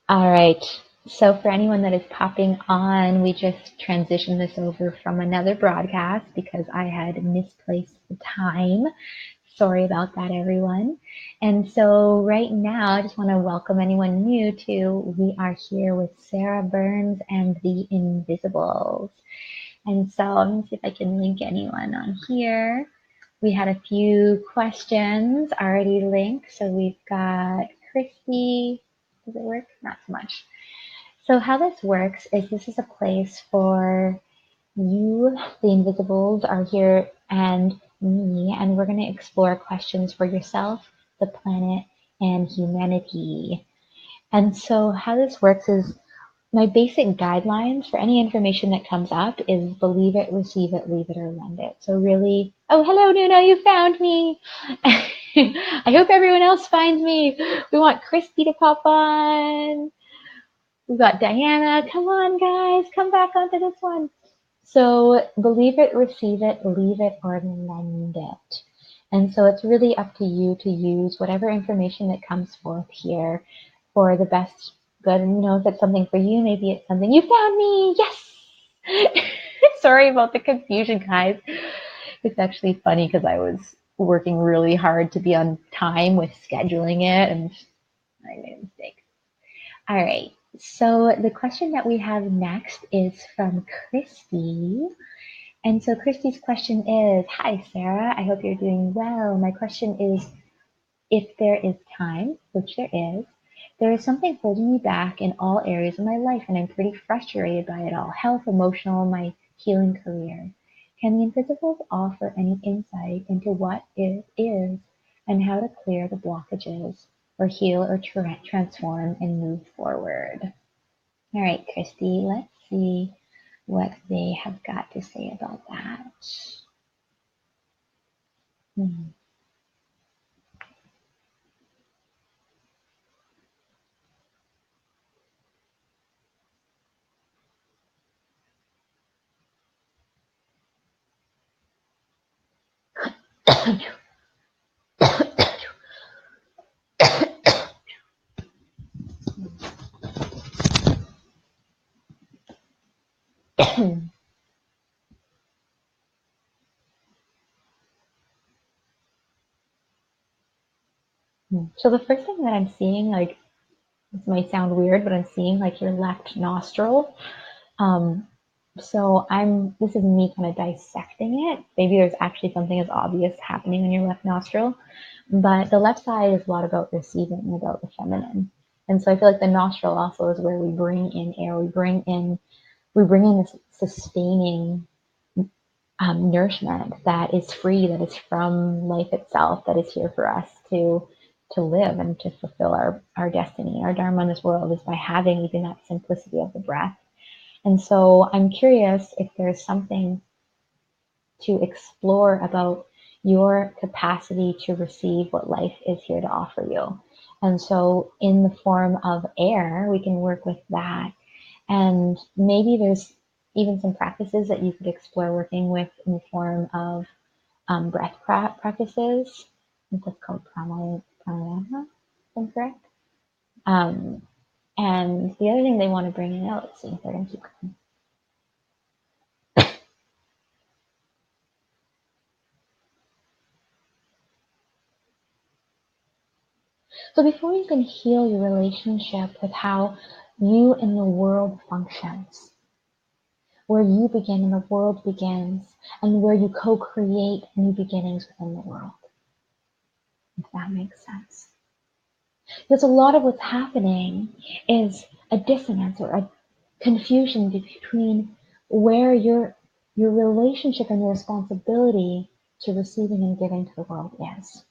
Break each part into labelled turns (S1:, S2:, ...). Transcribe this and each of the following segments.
S1: All right. So for anyone that is popping on, we just transitioned this over from another broadcast because I had misplaced the time. Sorry about that, everyone. And so right now, I just want to welcome anyone new to, we are here with Saera Burns and the Inviisibles. And so let me see if I can link anyone on here. We had a few questions already linked. So we've got Christy. Does it work? Not so much. So how this works is this is a place for you, the Invisibles, are here and me, and we're going to explore questions for yourself, the planet, and humanity. And so how this works is my basic guidelines for any information that comes up is believe it, receive it, leave it, or lend it. So really, oh, hello, Nuno, you found me. I hope everyone else finds me. We want Christy to pop on. We've got Diana. Come on, guys. Come back onto this one. So believe it, receive it, leave it, or lend it. And so it's really up to you to use whatever information that comes forth here for the best good. And if it's something for you, maybe it's something you found me. Yes. Sorry about the confusion, guys. It's actually funny because I was working really hard to be on time with scheduling it and I made a mistake. All right. So the question that we have next is from Christy. And so Christy's question is, hi, Saera. I hope you're doing well. My question is, if there is time, which there is something holding me back in all areas of my life, and I'm pretty frustrated by it all, health, emotional, my healing career. Can the Invisibles offer any insight into what it is and how to clear the blockages or heal or transform and move forward? All right, Christy, let's see what they have got to say about that. Hmm. So the first thing that I'm seeing, like, this might sound weird, but I'm seeing like your left nostril. Um, this is me kind of dissecting it. Maybe there's actually something as obvious happening in your left nostril, but the left side is a lot about receiving and about the feminine. And so I feel like the nostril also is where we bring in air. We bring in this sustaining nourishment that is free, that is from life itself, that is here for us to live and to fulfill our destiny. Our dharma in this world is by having even that simplicity of the breath. And so I'm curious if there's something to explore about your capacity to receive what life is here to offer you. And so in the form of air, we can work with that. And maybe there's even some practices that you could explore working with in the form of breath practices. I think that's called pranayama, if I'm correct. Um, and the other thing they want to bring in, let's see if they're going to keep going. So before you can heal your relationship with how you and the world functions, where you begin and the world begins, and where you co-create new beginnings within the world, if that makes sense. Because a lot of what's happening is a dissonance or a confusion between where your relationship and your responsibility to receiving and giving to the world is.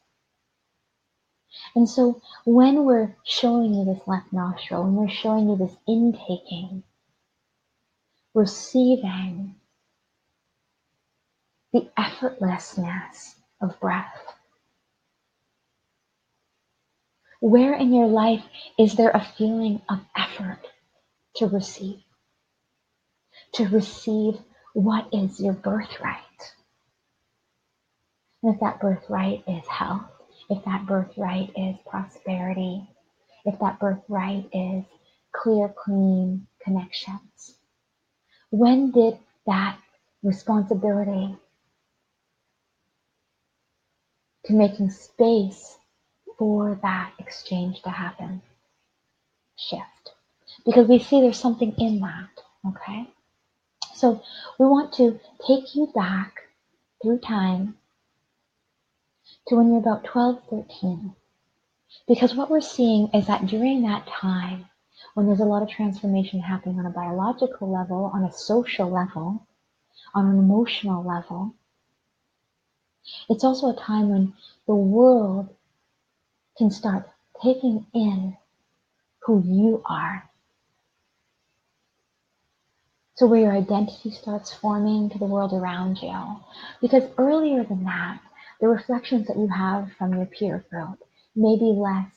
S1: And so when we're showing you this left nostril, when we're showing you this intaking, receiving the effortlessness of breath, where in your life is there a feeling of effort to receive? To receive what is your birthright? And if that birthright is health, if that birthright is prosperity, if that birthright is clear, clean connections? When did that responsibility to making space for that exchange to happen shift? Because we see there's something in that, okay? So we want to take you back through time to when you're about 12, 13. Because what we're seeing is that during that time, when there's a lot of transformation happening on a biological level, on a social level, on an emotional level, it's also a time when the world can start taking in who you are. So where your identity starts forming to the world around you. Because earlier than that, the reflections that you have from your peer group may be less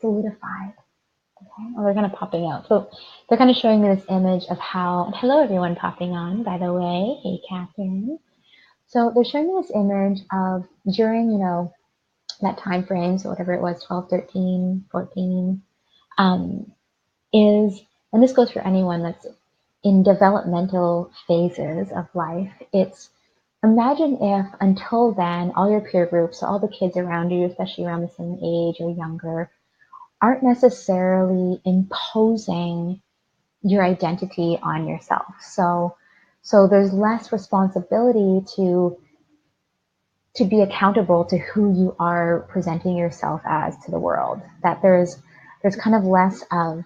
S1: solidified. Okay, well, they're kind of popping out. So they're kind of showing me this image of how, and hello everyone popping on, by the way. Hey, Catherine. So they're showing me this image of during, that time frame, so whatever it was, 12, 13, 14, is, and this goes for anyone that's in developmental phases of life, it's imagine if until then, all your peer groups, so all the kids around you, especially around the same age or younger, aren't necessarily imposing your identity on yourself. So there's less responsibility to be accountable to who you are presenting yourself as to the world. That there's kind of less of,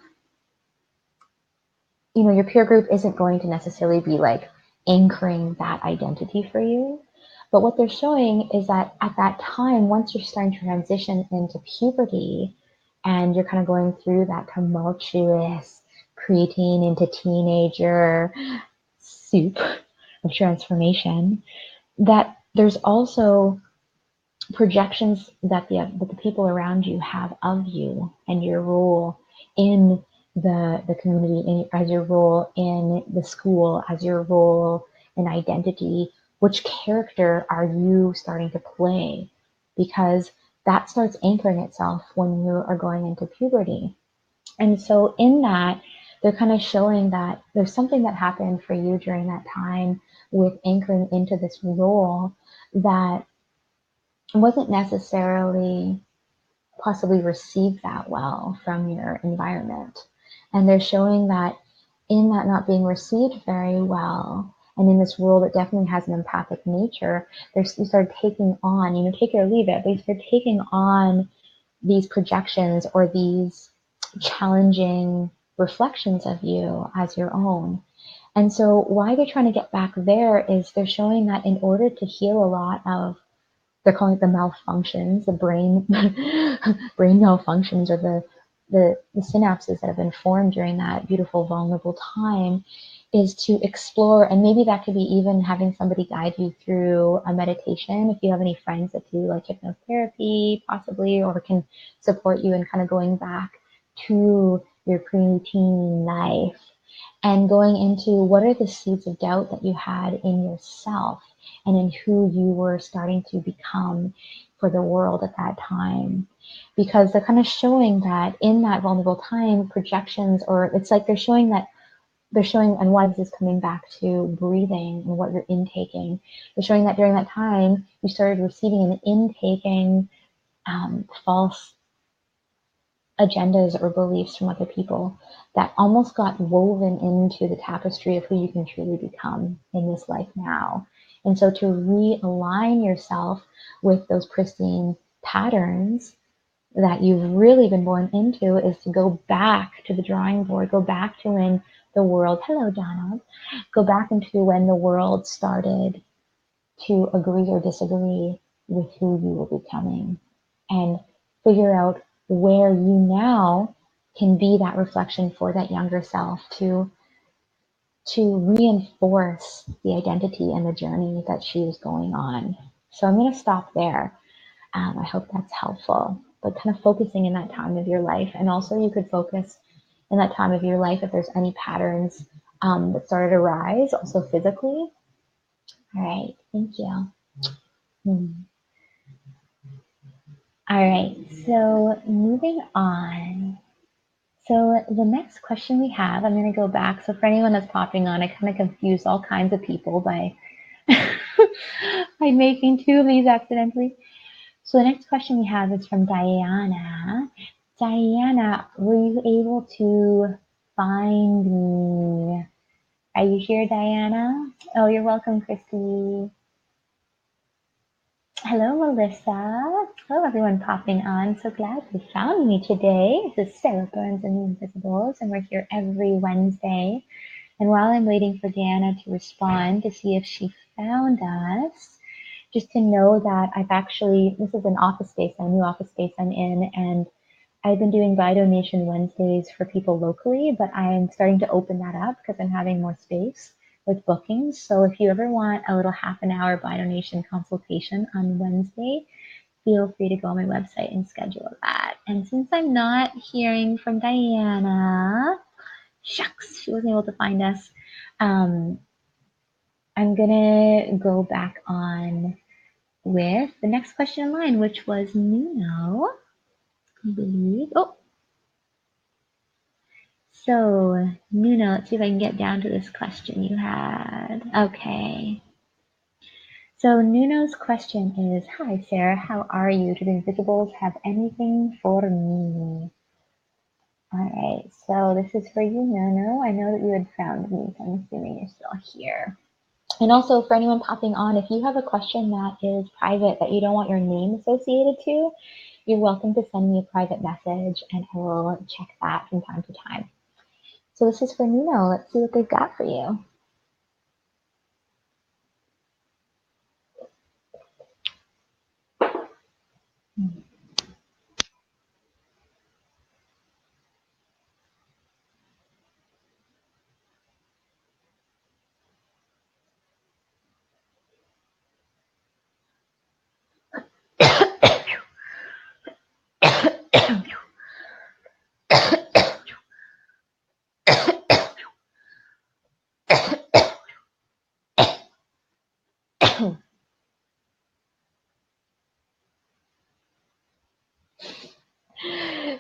S1: your peer group isn't going to necessarily be like anchoring that identity for you. But what they're showing is that at that time, once you're starting to transition into puberty and you're kind of going through that tumultuous preteen into teenager soup of transformation, that there's also projections that the people around you have of you and your role in the community, as your role in the school, as your role in identity. Which character are you starting to play? Because that starts anchoring itself when you are going into puberty. And so in that, they're kind of showing that there's something that happened for you during that time with anchoring into this role that wasn't necessarily possibly received that well from your environment. And they're showing that in that not being received very well, and in this role that definitely has an empathic nature, you start taking on, take it or leave it, but you start taking on these projections or these challenging reflections of you as your own. And so why they're trying to get back there is they're showing that in order to heal a lot of, they're calling it the malfunctions, the brain brain malfunctions, or the synapses that have been formed during that beautiful vulnerable time, is to explore. And maybe that could be even having somebody guide you through a meditation, if you have any friends that do like hypnotherapy possibly, or can support you in kind of going back to your preteen life and going into what are the seeds of doubt that you had in yourself and in who you were starting to become for the world at that time. Because they're kind of showing that in that vulnerable time, projections, or it's like they're showing, and why this is coming back to breathing and what you're intaking. They're showing that during that time, you started receiving and intaking false agendas or beliefs from other people that almost got woven into the tapestry of who you can truly become in this life now. And so to realign yourself with those pristine patterns that you've really been born into is to go back to the drawing board, go back to when the world, hello Donald, go back into when the world started to agree or disagree with who you were becoming, and figure out where you now can be that reflection for that younger self to reinforce the identity and the journey that she is going on. So I'm going to stop there. I hope that's helpful, but kind of focusing in that time of your life. And also you could focus in that time of your life if there's any patterns that started to rise, also physically. All right, thank you. All right, so moving on. So the next question we have, I'm going to go back. So for anyone that's popping on, I kind of confused all kinds of people by by making two of these accidentally. So the next question we have is from Diana. Diana, were you able to find me? Are you here, Diana? Oh, you're welcome, Christy. Hello, Melissa. Hello, everyone popping on. So glad you found me today. This is Saera Burns and the Inviisbles, and we're here every Wednesday. And while I'm waiting for Diana to respond to see if she found us, just to know that I've actually, this is an office space, a new office space I'm in, and I've been doing buy donation Wednesdays for people locally, but I'm starting to open that up because I'm having more space with bookings. So if you ever want a little half an hour buy donation consultation on Wednesday, feel free to go on my website and schedule that. And since I'm not hearing from Diana, shucks, she wasn't able to find us. I'm gonna go back on with the next question in line, which was Nuno, I believe. Oh, so Nuno, let's see if I can get down to this question you had. Okay. So Nuno's question is, hi Sarah, how are you? Do the Inviisbles have anything for me? All right, so this is for you, Nuno. I know that you had found me, so I'm assuming you're still here. And also for anyone popping on, if you have a question that is private that you don't want your name associated to, you're welcome to send me a private message and I will check that from time to time. So this is for Nuno. Let's see what they've got for you.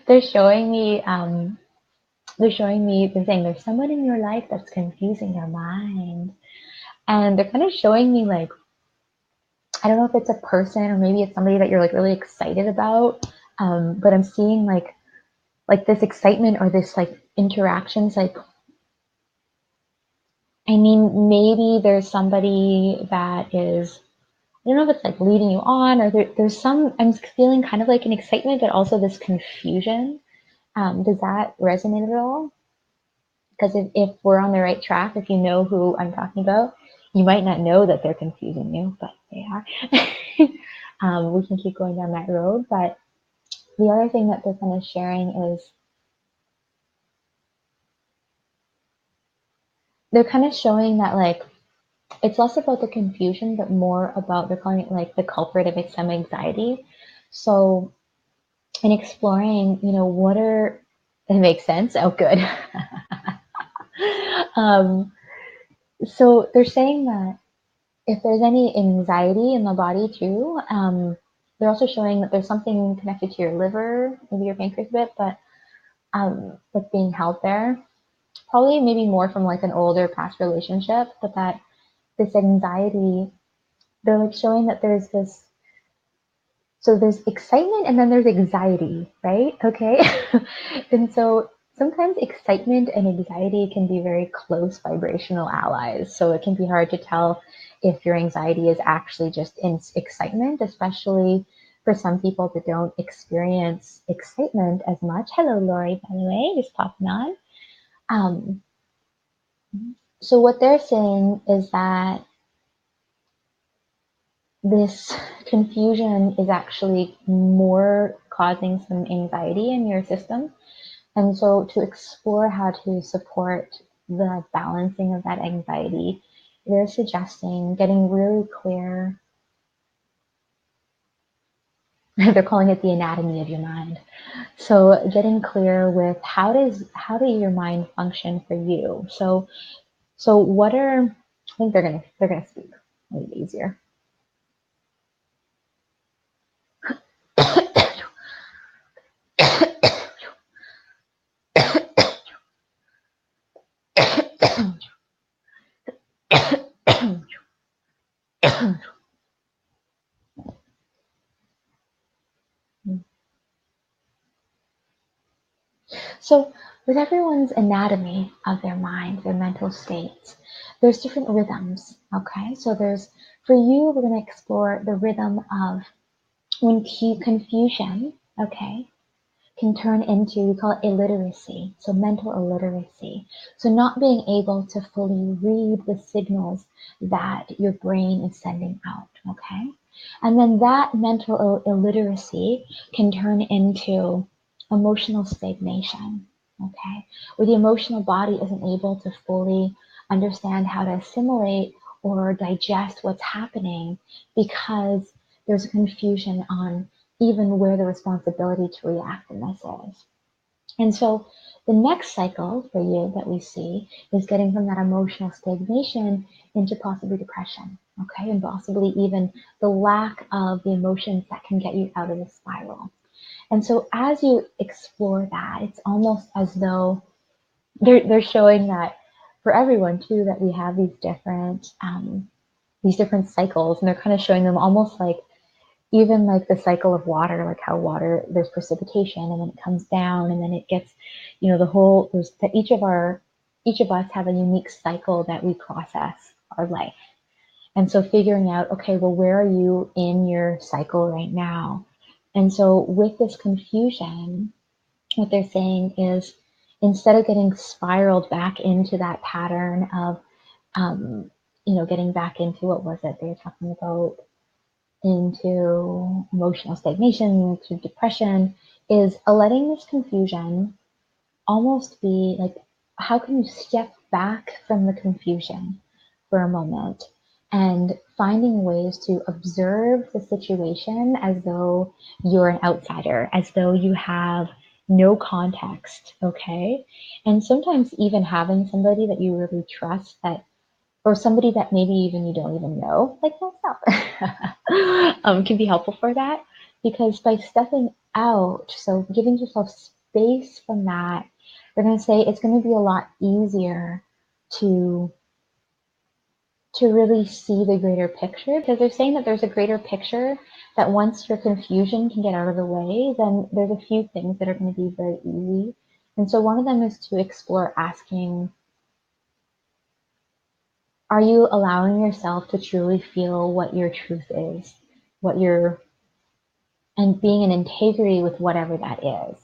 S1: They're showing me, they're saying there's someone in your life that's confusing your mind. And they're kind of showing me like, I don't know if it's a person or maybe it's somebody that you're like really excited about. But I'm seeing like this excitement or this like interactions, like, I mean, maybe there's somebody that is, I don't know if it's like leading you on or there's some, I'm feeling kind of like an excitement, but also this confusion. Does that resonate at all? Because if we're on the right track, if you know who I'm talking about, you might not know that they're confusing you, but they are. We can keep going down that road. But the other thing that they're kind of sharing is they're kind of showing that like it's less about the confusion, but more about, they're calling it like the culprit of some anxiety. So in exploring, what are, it makes sense. Oh, good. So they're saying that if there's any anxiety in the body too, they're also showing that there's something connected to your liver, maybe your pancreas a bit, but that's being held there. Probably maybe more from like an older past relationship, but that this anxiety, they're like showing that there's this, so there's excitement and then there's anxiety, right? Okay. And so sometimes excitement and anxiety can be very close vibrational allies. So it can be hard to tell if your anxiety is actually just in excitement, especially for some people that don't experience excitement as much. Hello, Lori, by the way, just popping on. So what they're saying is that this confusion is actually more causing some anxiety in your system. And so to explore how to support the balancing of that anxiety, they're suggesting getting really clear. They're calling it the anatomy of your mind. So getting clear with how does your mind function for you? So what are, I think they're gonna speak a little easier. So with everyone's anatomy of their mind, their mental states, there's different rhythms, okay? So for you, we're going to explore the rhythm of when confusion, okay, can turn into, we call it illiteracy, so mental illiteracy. So not being able to fully read the signals that your brain is sending out, okay? And then that mental illiteracy can turn into emotional stagnation, okay? Where the emotional body isn't able to fully understand how to assimilate or digest what's happening because there's a confusion on even where the responsibility to react in this is. And so the next cycle for you that we see is getting from that emotional stagnation into possibly depression, okay? And possibly even the lack of the emotions that can get you out of the spiral. And so as you explore that, it's almost as though they're showing that for everyone too, that we have these different cycles, and they're kind of showing them almost like even like the cycle of water, like how water, there's precipitation and then it comes down and then it gets, there's that each of us have a unique cycle that we process our life. And so figuring out, okay, well, where are you in your cycle right now? And so with this confusion, what they're saying is instead of getting spiraled back into that pattern of, getting back into what was it they were talking about, into emotional stagnation, to depression, is letting this confusion almost be like, how can you step back from the confusion for a moment and finding ways to observe the situation as though you're an outsider, as though you have no context, okay? And sometimes even having somebody that you really trust that or somebody that maybe even you don't even know, like myself, can be helpful for that. Because by stepping out, so giving yourself space from that, they're going to say it's going to be a lot easier to really see the greater picture, because they're saying that there's a greater picture that once your confusion can get out of the way, then there's a few things that are going to be very easy. And so one of them is to explore asking, are you allowing yourself to truly feel what your truth is, and being in integrity with whatever that is?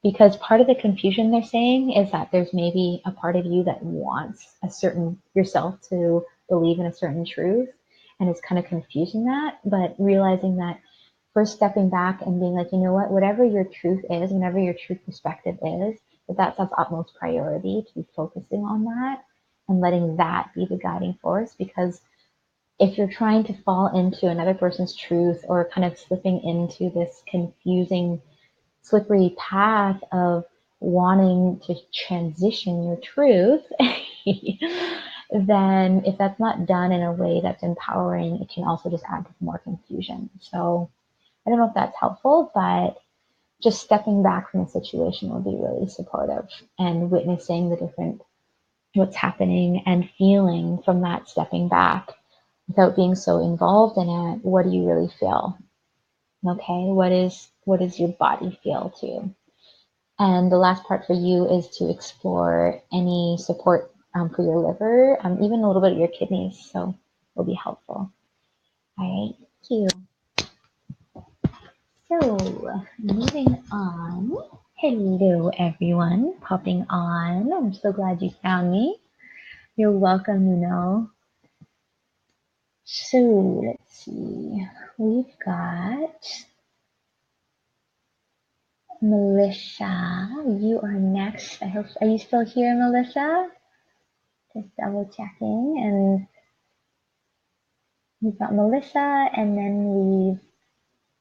S1: Because part of the confusion they're saying is that there's maybe a part of you that wants a certain yourself to believe in a certain truth and is kind of confusing that, but realizing that first stepping back and being like, you know what, whatever your truth is, whatever your truth perspective is, that's of utmost priority to be focusing on that and letting that be the guiding force. Because if you're trying to fall into another person's truth or kind of slipping into this confusing, slippery path of wanting to transition your truth, then if that's not done in a way that's empowering, it can also just add to more confusion. So I don't know if that's helpful, but just stepping back from the situation will be really supportive, and witnessing the different what's happening and feeling from that stepping back without being so involved in it. What do you really feel? Okay, what does your body feel too? And the last part for you is to explore any support for your liver, even a little bit of your kidneys. So will be helpful. All right, thank you. So moving on. Hello, everyone popping on. I'm so glad you found me. You're welcome, So let's see. We've got Melissa. You are next. Are you still here, Melissa? Just double checking. And we've got Melissa, and then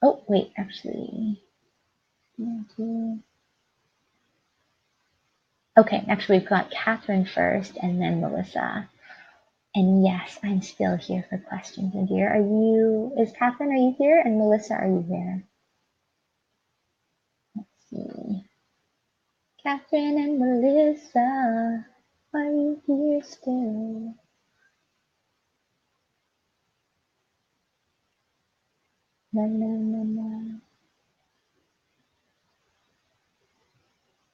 S1: oh, wait, actually. Okay, actually, we've got Catherine first, and then Melissa. And yes, I'm still here for questions, my dear. Is Catherine, are you here? And Melissa, are you here? Let's see. Catherine and Melissa. Are you here still? Na, na, na, na.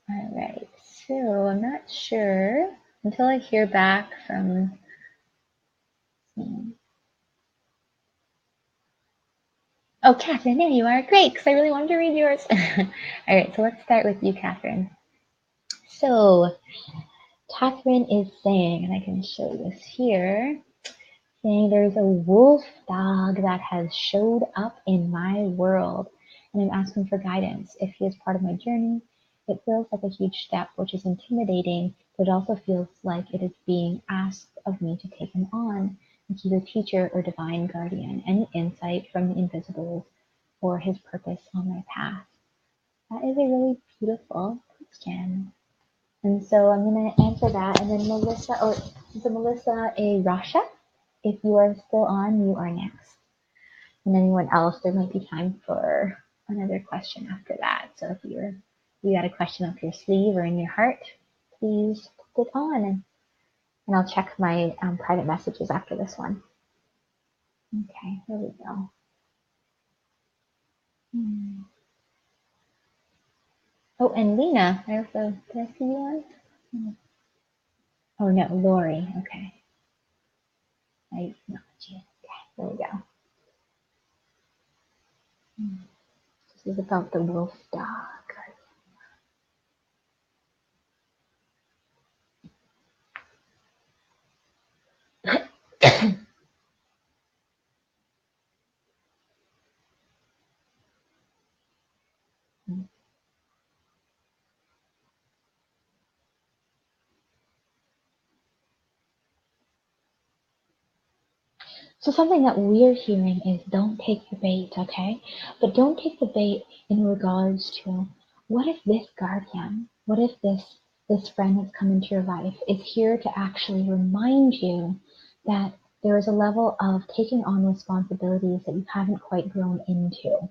S1: All right, so I'm not sure until I hear back from. Oh, Catherine, there you are. Great, because I really wanted to read yours. All right, so let's start with you, Catherine. So, Catherine is saying, and I can show this here, saying there's a wolf dog that has showed up in my world, and I'm asking for guidance. If he is part of my journey, it feels like a huge step, which is intimidating, but it also feels like it is being asked of me to take him on. Like he's a teacher or divine guardian. Any insight from the Inviisbles or his purpose on my path? That is a really beautiful question. And so I'm going to answer that. And then Melissa, so Melissa A. Rasha, if you are still on, you are next. And anyone else, there might be time for another question after that. So if you got a question up your sleeve or in your heart, please put it on. And I'll check my private messages after this one. Okay, here we go. Oh, and Lena, I also, did I see you on? Oh no, Lori, okay. I acknowledge you. Okay, there we go. This is about the wolf dog. So something that we're hearing is don't take the bait, okay? But don't take the bait in regards to what if this guardian, what if this friend that's come into your life is here to actually remind you that there is a level of taking on responsibilities that you haven't quite grown into.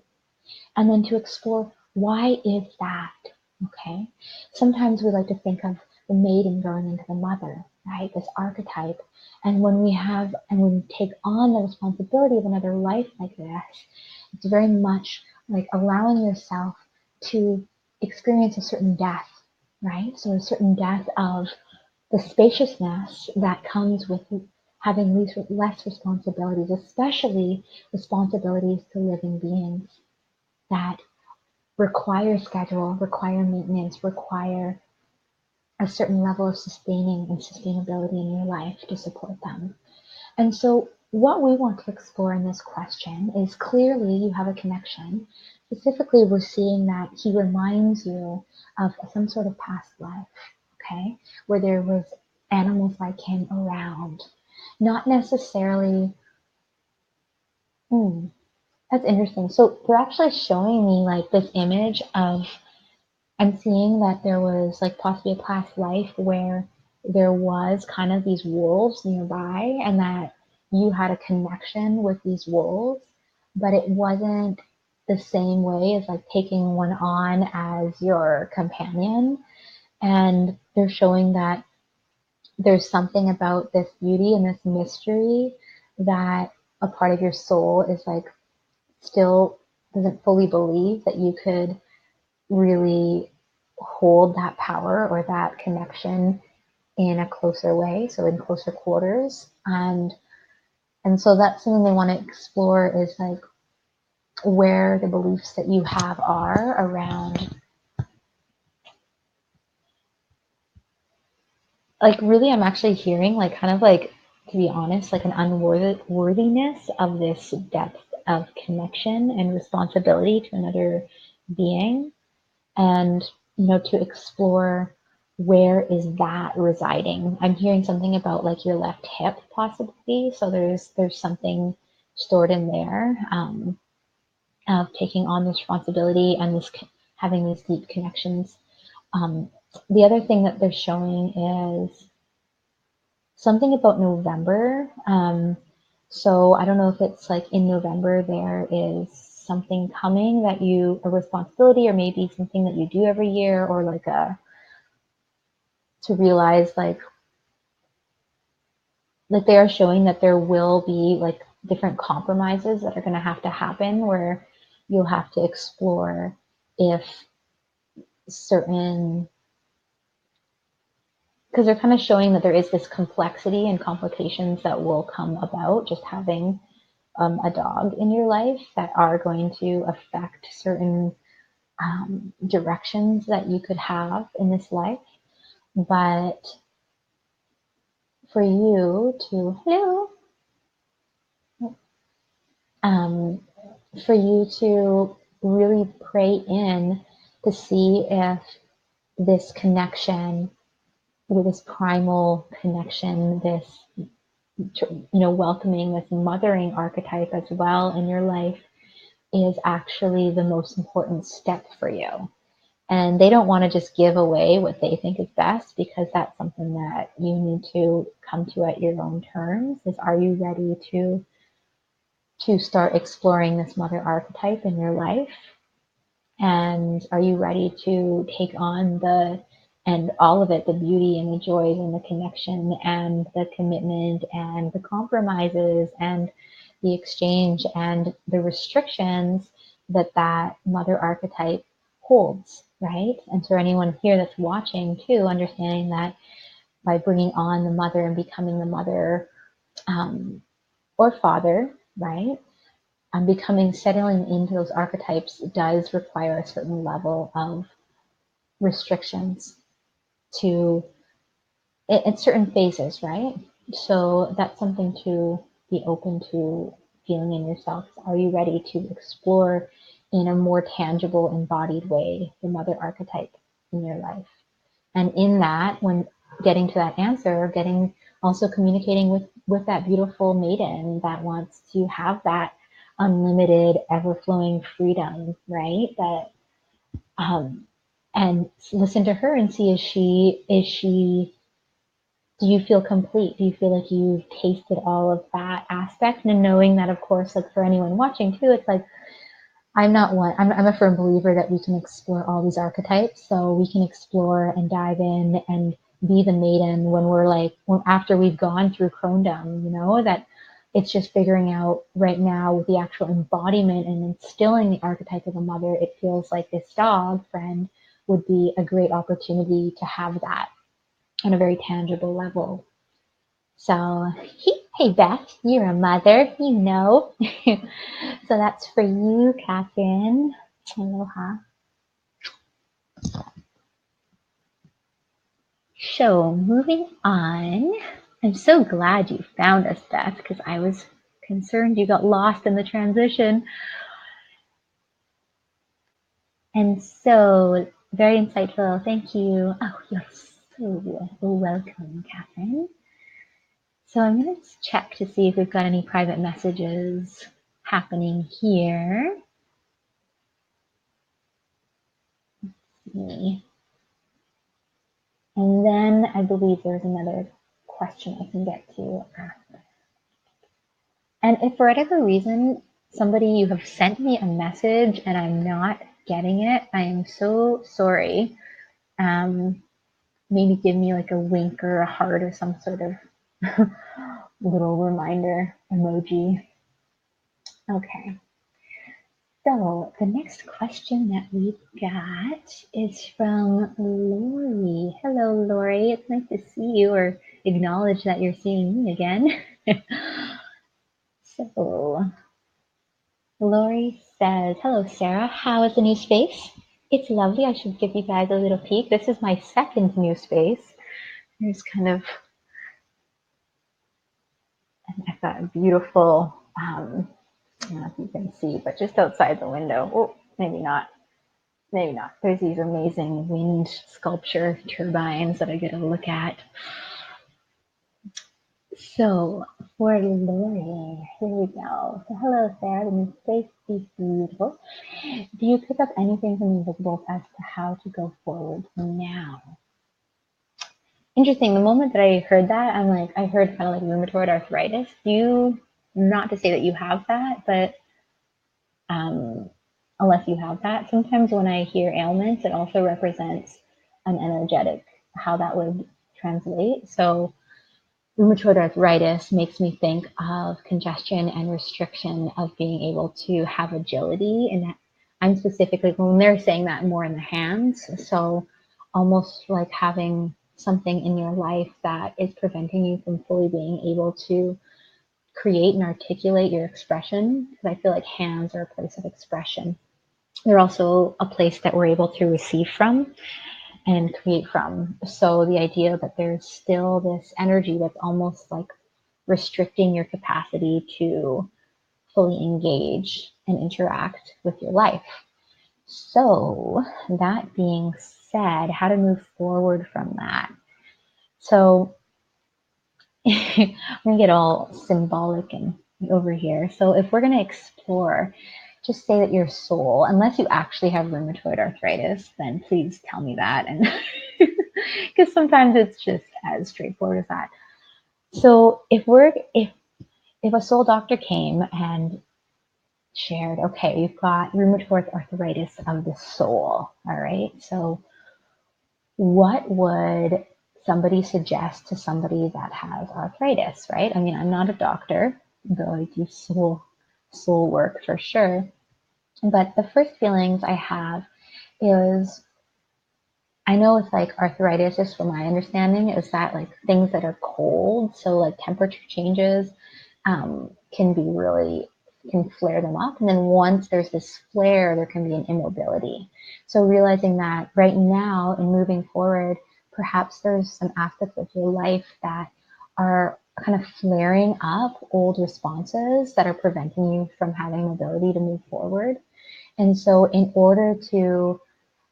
S1: And then to explore why is that, okay? Sometimes we like to think of the maiden growing into the mother, right? This archetype. And when we take on the responsibility of another life like this, it's very much like allowing yourself to experience a certain death, right? So a certain death of the spaciousness that comes with having less responsibilities, especially responsibilities to living beings that require schedule, require maintenance, require a certain level of sustaining and sustainability in your life to support them. And so what we want to explore in this question is clearly you have a connection. Specifically, we're seeing that he reminds you of some sort of past life, okay, where there was animals like him around. Not necessarily, that's interesting. So they're actually showing me like this image of I'm seeing that there was like possibly a past life where there was kind of these wolves nearby and that you had a connection with these wolves, but it wasn't the same way as like taking one on as your companion. And they're showing that there's something about this beauty and this mystery that a part of your soul is like still doesn't fully believe that you could really hold that power or that connection in a closer way, so in closer quarters. And so that's something they want to explore is like where the beliefs that you have are around, like really I'm actually hearing like kind of like, to be honest, like an unworthiness of this depth of connection and responsibility to another being, and to explore where is that residing. I'm hearing something about like your left hip possibly, so there's something stored in there, of taking on this responsibility and this having these deep connections. The other thing that they're showing is something about November. So I don't know if it's like in November there is something coming that a responsibility or maybe something that you do every year, or like to realize like like they are showing that there will be like different compromises that are going to have to happen where you'll have to explore if certain, because they're kind of showing that there is this complexity and complications that will come about just having a dog in your life that are going to affect certain directions that you could have in this life. But for you to, hello, um, for you to really pray in to see if this connection with this primal connection, this, welcoming this mothering archetype as well in your life is actually the most important step for you. And they don't want to just give away what they think is best, because that's something that you need to come to at your own terms. Is, are you ready to start exploring this mother archetype in your life? And are you ready to take on and all of it, the beauty and the joys and the connection and the commitment and the compromises and the exchange and the restrictions that mother archetype holds, right? And for anyone here that's watching too, understanding that by bringing on the mother and becoming the mother, or father, right? Settling into those archetypes does require a certain level of restrictions to in certain phases, right? So that's something to be open to feeling in yourself. Are you ready to explore in a more tangible, embodied way the mother archetype in your life? And in that, when getting to that answer, also communicating with that beautiful maiden that wants to have that unlimited, ever-flowing freedom, right? That and listen to her and see, is she do you feel complete? Do you feel like you've tasted all of that aspect? And knowing that, of course, like for anyone watching too, it's like I'm a firm believer that we can explore all these archetypes. So we can explore and dive in and be the maiden after we've gone through crondom, that it's just figuring out right now with the actual embodiment and instilling the archetype of a mother. It feels like this dog friend would be a great opportunity to have that on a very tangible level. So, hey Beth, you're a mother. So that's for you, Catherine. Aloha. So, moving on. I'm so glad you found us, Beth, because I was concerned you got lost in the transition. And so, very insightful. Thank you. Oh, you're so welcome, Catherine. So I'm going to check to see if we've got any private messages happening here. Let's see. And then I believe there's another question I can get to after. And if for whatever reason you have sent me a message and I'm not getting it, I am so sorry. Maybe give me like a wink or a heart or some sort of little reminder emoji. Okay. So the next question that we've got is from Lori. Hello, Lori. It's nice to see you, or acknowledge that you're seeing me again. So Lori says, hello, Sarah. How is the new space? It's lovely. I should give you guys a little peek. This is my second new space. There's I've got a beautiful, I don't know if you can see, but just outside the window. Oh, maybe not. There's these amazing wind sculpture turbines that I get to look at. So for Lori, here we go. So hello, Sarah. The new space is beautiful. Do you pick up anything from Inviisbles as to how to go forward now? Interesting. The moment that I heard that, I heard kind of like rheumatoid arthritis. Not to say that you have that, but unless you have that, sometimes when I hear ailments, it also represents an energetic, how that would translate. So rheumatoid arthritis makes me think of congestion and restriction of being able to have agility. And I'm specifically, when they're saying that, more in the hands. So almost like having something in your life that is preventing you from fully being able to create and articulate your expression. Because I feel like hands are a place of expression. They're also a place that we're able to receive from and create from. So the idea that there's still this energy that's almost like restricting your capacity to fully engage and interact with your life. So that being said, how to move forward from that. So I'm going to get all symbolic and over here. So if we're going to explore, just say that your soul, unless you actually have rheumatoid arthritis, then please tell me that. And because sometimes it's just as straightforward as that. So if a soul doctor came and shared, okay, you've got rheumatoid arthritis of the soul, all right? So what would somebody suggest to somebody that has arthritis, right? I mean, I'm not a doctor, though I do soul work for sure. But the first feelings I have is, I know it's like arthritis, just from my understanding, is that like things that are cold, so like temperature changes can be really, can flare them up. And then once there's this flare, there can be an immobility. So realizing that right now and moving forward, perhaps there's some aspects of your life that are kind of flaring up old responses that are preventing you from having mobility to move forward. And so in order to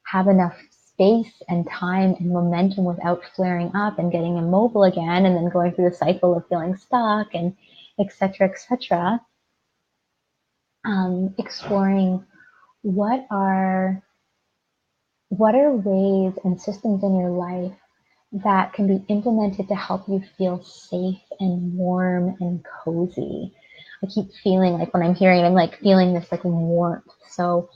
S1: have enough space and time and momentum without flaring up and getting immobile again, and then going through the cycle of feeling stuck and etc., exploring what are ways and systems in your life that can be implemented to help you feel safe and warm and cozy. I keep feeling like when I'm hearing it, I'm like feeling this like warmth. So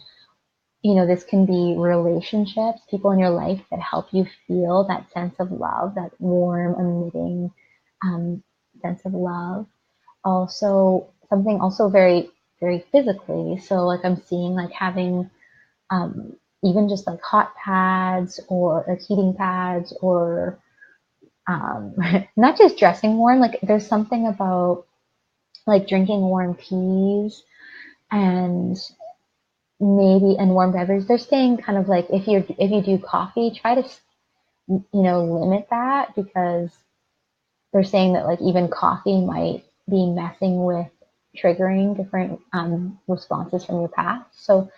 S1: this can be relationships, people in your life that help you feel that sense of love, that warm, emitting sense of love. Also, something also very, very physically. So, like, I'm seeing like having even just like hot pads or like heating pads, or not just dressing warm. Like, there's something about like drinking warm teas and warm beverage. They're saying kind of like if you do coffee, try to limit that, because they're saying that like even coffee might be messing with triggering different responses from your past. So,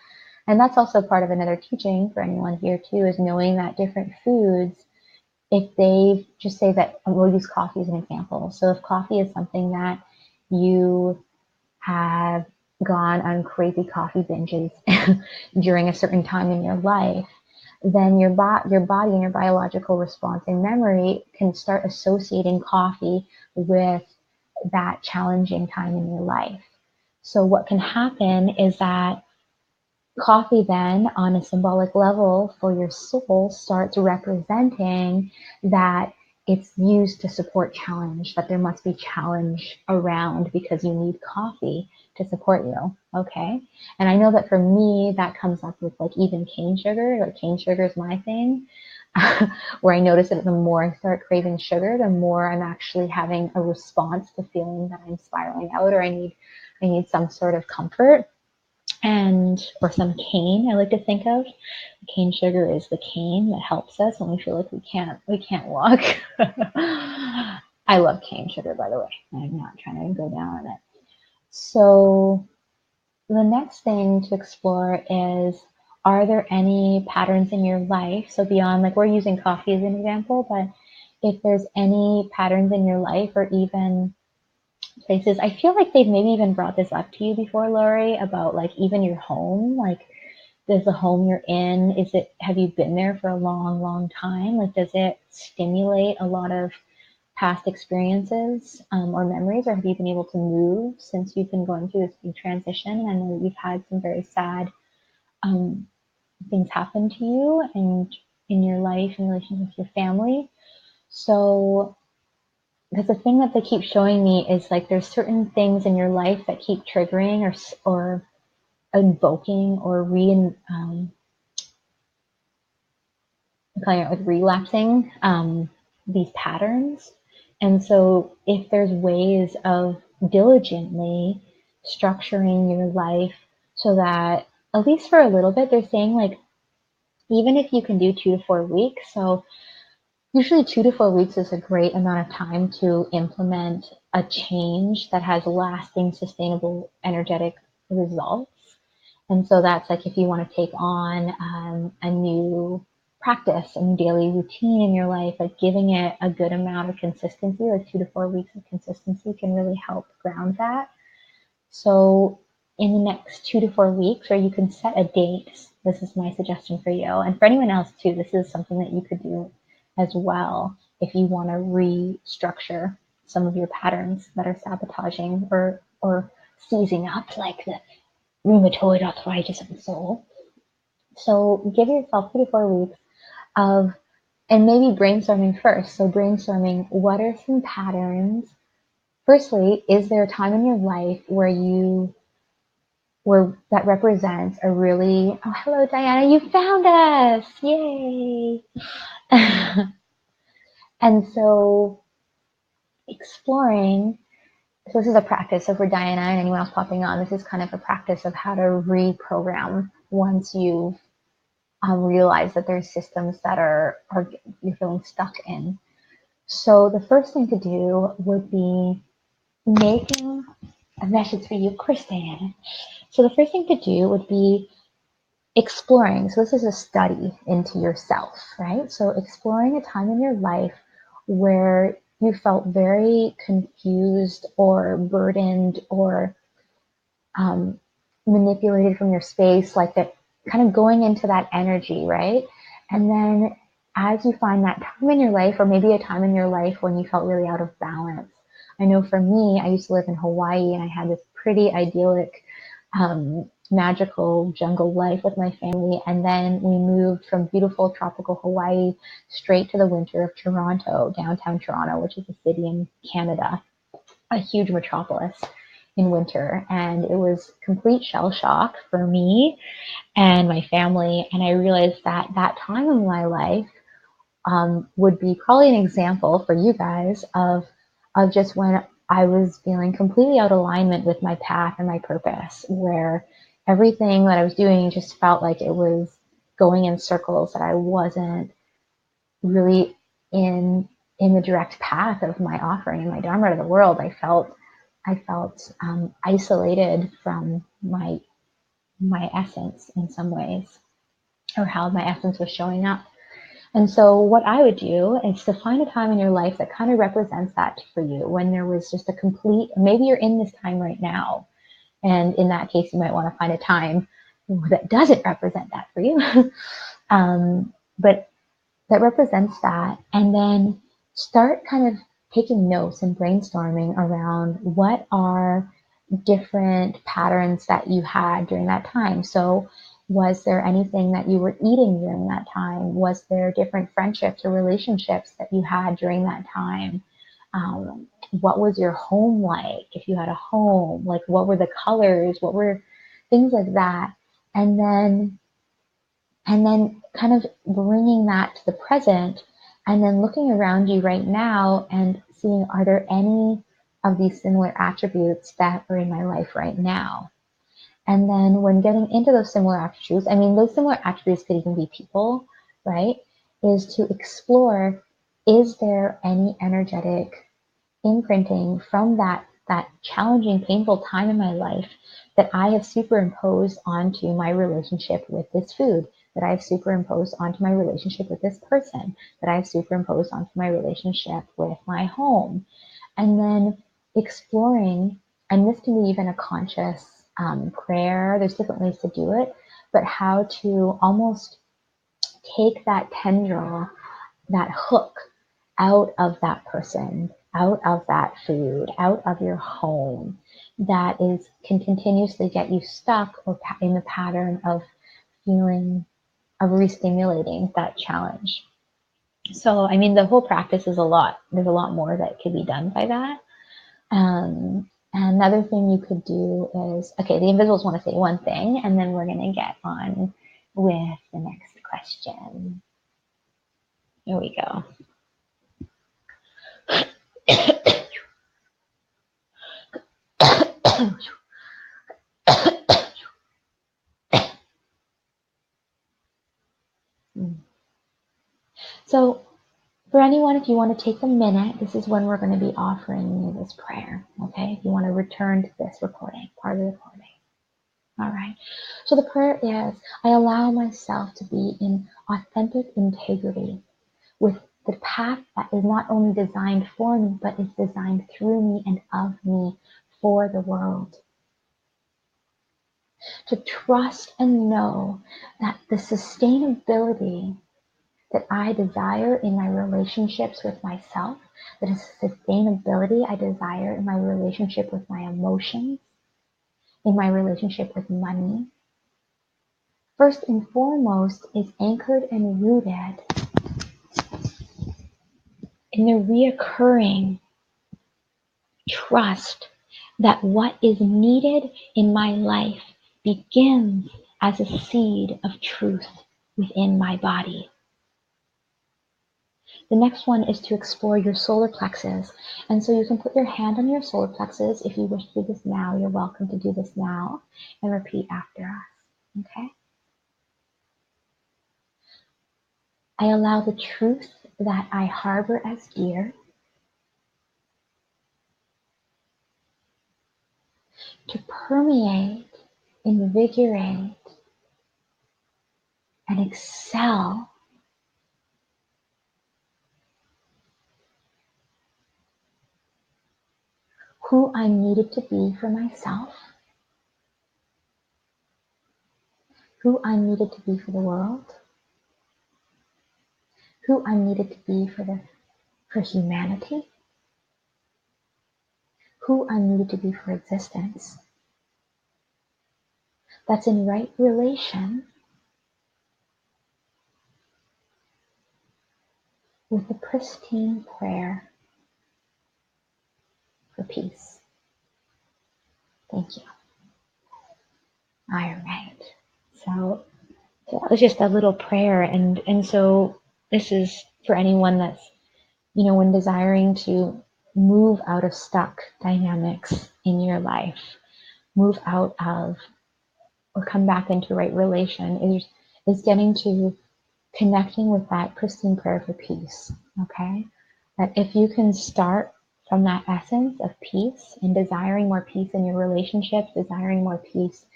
S1: and that's also part of another teaching for anyone here too, is knowing that different foods, if they just say that, we'll use coffee as an example. So if coffee is something that you have gone on crazy coffee binges during a certain time in your life, then your body and your biological response and memory can start associating coffee with that challenging time in your life. So what can happen is that coffee then, on a symbolic level for your soul, starts representing that it's used to support challenge, that there must be challenge around because you need coffee to support you. Okay. And I know that for me, that comes up with like even cane sugar. Like, cane sugar is my thing. Where I notice that the more I start craving sugar, the more I'm actually having a response to feeling that I'm spiraling out, or I need some sort of comfort, and or some cane. I like to think of cane sugar is the cane that helps us when we feel like we can't walk. I love cane sugar, by the way. I'm not trying to go down on it. So the next thing to explore is, are there any patterns in your life? So beyond, like, we're using coffee as an example, but if there's any patterns in your life, or even places, I feel like they've maybe even brought this up to you before, Lori, about like even your home. Like, does the home you're in, have you been there for a long, long time? Like, does it stimulate a lot of past experiences or memories, or have you been able to move since you've been going through this big transition? I know you've had some very sad um, things happen to you and in your life in relation with your family. So because the thing that they keep showing me is like there's certain things in your life that keep triggering or invoking or like relapsing these patterns. And so if there's ways of diligently structuring your life so that at least for a little bit, they're saying like even if you can do 2 to 4 weeks, so usually 2 to 4 weeks is a great amount of time to implement a change that has lasting, sustainable, energetic results. And so that's like if you want to take on a new practice, a new daily routine in your life, like giving it a good amount of consistency, like 2 to 4 weeks of consistency can really help ground that. So in the next 2 to 4 weeks, or you can set a date. This is my suggestion for you. And for anyone else too, this is something that you could do as well if you want to restructure some of your patterns that are sabotaging or seizing up like the rheumatoid arthritis of the soul. So give yourself 3 to 4 weeks of, and maybe brainstorming first. So brainstorming, what are some patterns? Firstly, is there a time in your life where that represents a really, oh, hello, Diana, you found us. Yay. And so exploring, so this is a practice. So for Diana and anyone else popping on, this is kind of a practice of how to reprogram once you've realize that there's systems that are you're feeling stuck in. So the first thing to do would be making a message for you, Kristen. So the first thing to do would be exploring. So this is a study into yourself, right? So exploring a time in your life where you felt very confused or burdened or manipulated from your space, like that, kind of going into that energy, right? And then as you find that time in your life, or maybe a time in your life when you felt really out of balance. I know for me, I used to live in Hawaii and I had this pretty idyllic, magical jungle life with my family. And then we moved from beautiful tropical Hawaii straight to the winter of Toronto, downtown Toronto, which is a city in Canada, a huge metropolis in winter. And it was complete shell shock for me and my family. And I realized that that time in my life would be probably an example for you guys of just when I was feeling completely out of alignment with my path and my purpose, where everything that I was doing just felt like it was going in circles, that I wasn't really in the direct path of my offering and my dharma to the world. I felt isolated from my essence in some ways, or how my essence was showing up. And so what I would do is to find a time in your life that kind of represents that for you, when there was just a complete, maybe you're in this time right now. And in that case, you might want to find a time that doesn't represent that for you. But that represents that. And then start kind of taking notes and brainstorming around what are different patterns that you had during that time. So was there anything that you were eating during that time? Was there different friendships or relationships that you had during that time? What was your home like? If you had a home, like what were the colors? What were things like that? And then kind of bringing that to the present, and then looking around you right now and seeing, are there any of these similar attributes that are in my life right now? And then when getting into those similar attributes, I mean, those similar attributes could even be people, right? Is to explore, is there any energetic imprinting from that challenging, painful time in my life that I have superimposed onto my relationship with this food, that I've superimposed onto my relationship with this person, that I've superimposed onto my relationship with my home. And then exploring, and this can be even a conscious prayer, there's different ways to do it, but how to almost take that tendril, that hook out of that person, out of that food, out of your home, that can continuously get you stuck or in the pattern of feeling, of re-stimulating that challenge. So, I mean, the whole practice is a lot. There's a lot more that could be done by that. And another thing you could do is, okay, the Inviisbles want to say one thing, and then we're going to get on with the next question. Here we go. So, for anyone, if you want to take a minute, this is when we're going to be offering you this prayer, okay? If you want to return to this recording, part of the recording. All right. So the prayer is, I allow myself to be in authentic integrity with the path that is not only designed for me, but is designed through me and of me for the world. To trust and know that the sustainability that I desire in my relationships with myself, that is sustainability I desire in my relationship with my emotions, in my relationship with money, first and foremost is anchored and rooted in the reoccurring trust that what is needed in my life begins as a seed of truth within my body. The next one is to explore your solar plexus. And so you can put your hand on your solar plexus. If you wish to do this now, you're welcome to do this now and repeat after us. Okay? I allow the truth that I harbor as dear to permeate, invigorate, and excel who I'm needed to be for myself, who I'm needed to be for the world, who I'm needed to be for humanity, who I'm needed to be for existence. That's in right relation with the pristine prayer for peace. Thank you. All right. So that was just a little prayer, and so this is for anyone that's, when desiring to move out of stuck dynamics in your life, move out of or come back into right relation, is getting to connecting with that pristine prayer for peace. Okay, that if you can start from that essence of peace and desiring more peace in your relationships, desiring more peace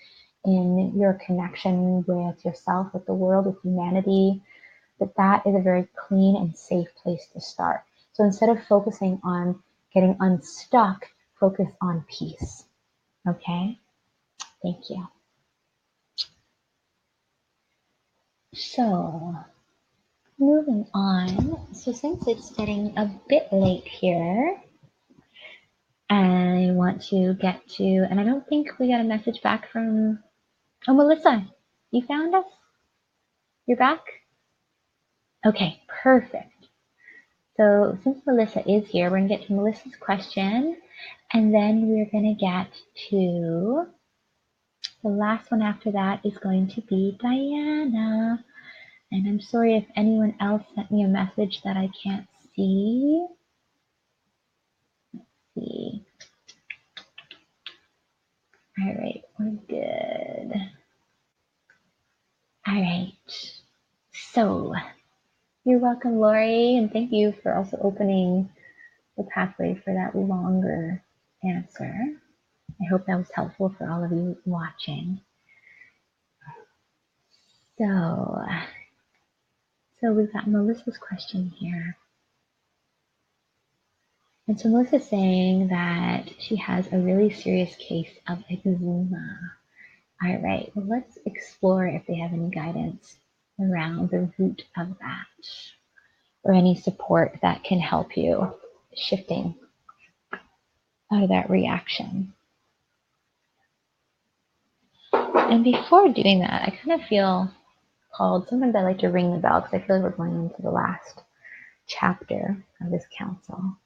S1: in your connection with yourself, with the world, with humanity, that is a very clean and safe place to start. So instead of focusing on getting unstuck, focus on peace. Okay? Thank you. So, moving on. So since it's getting a bit late here, I want to get to, and I don't think we got a message back from, Melissa, you found us? You're back? Okay, perfect. So since Melissa is here, we're going to get to Melissa's question, and then we're going to get to the last one after that is going to be Diana. And I'm sorry if anyone else sent me a message that I can't see. Let's see. All right, we're good. All right. So you're welcome, Lori, and thank you for also opening the pathway for that longer answer. I hope that was helpful for all of you watching. So we've got Melissa's question here. And so Melissa's saying that she has a really serious case of eczema. All right, well, let's explore if they have any guidance around the root of that or any support that can help you shifting out of that reaction. And before doing that, I kind of feel called, sometimes I like to ring the bell because I feel like we're going into the last chapter of this council.